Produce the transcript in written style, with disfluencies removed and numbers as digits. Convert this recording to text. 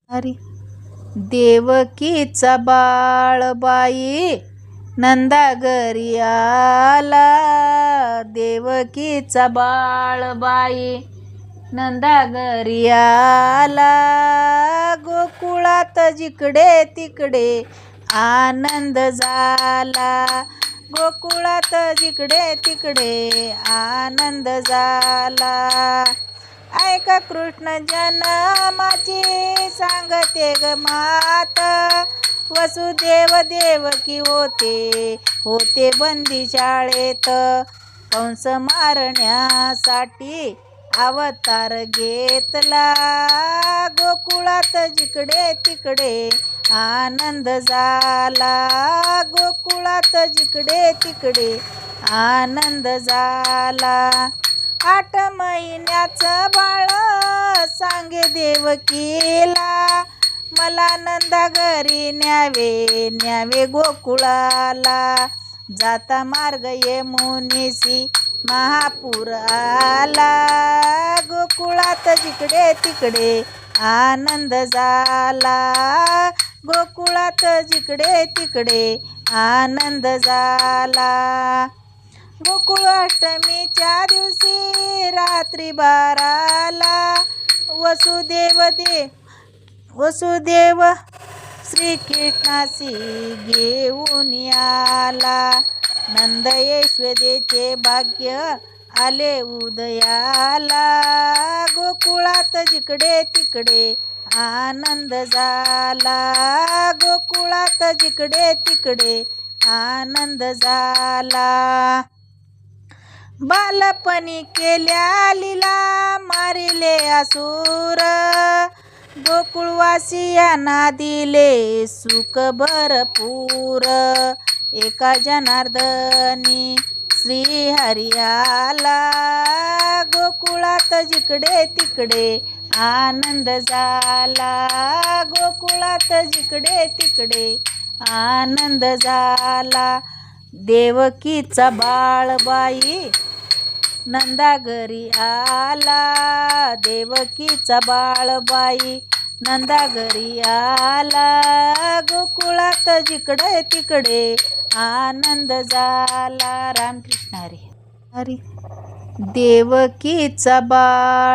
हरी देवकीचा बाळबाई नंदा घरी आला. देवकीचा बाळबाई नंदा घरी आला. गोकुळात जिकडे तिकडे आनंद झाला. गोकुळात जिकडे तिकडे आनंद झाला. ऐका कृष्ण जन्माची सांगते ग मात. वसुदेव देवकी होते बंदी शाळेत. कंस मारण्यासाठी अवतार घेतला. गोकुळात जिकडे तिकडे आनंद झाला. गोकुळात जिकडे तिकडे आनंद झाला. 8 महिन्याचं बाळ सांगे देवकीला. मला नंदा घरी न्यावे गोकुळाला. जाता मार्ग यमुनेसी महापूर आला. गोकुळात जिकडे तिकडे आनंद झाला. गोकुळात जिकडे तिकडे आनंद झाला. गोकुळाष्टमीच्या दिवशी रात्री 12ला वसुदेव श्रीकृष्णासी घेऊन आला. नंद यशोदेचे भाग्य आले उदयाला. गोकुळात जिकडे तिकडे आनंद झाला. गोकुळात जिकडे तिकडे आनंद झाला. बालपणी केल्या लीला मारिले असुर. गोकुळवासियांना दिले सुख भरपूर. एका जनार्दनी श्रीहरी आला. गोकुळात जिकडे तिकडे आनंद झाला. गोकुळात जिकडे तिकडे आनंद झाला. देवकीचा बाळबाई नंदा घरी आला. देवकीचा बाळबाई नंदा घरी आला. गोकुळात जिकडे तिकडे आनंद झाला. रामकृष्ण हरी. देवकीचा बाळ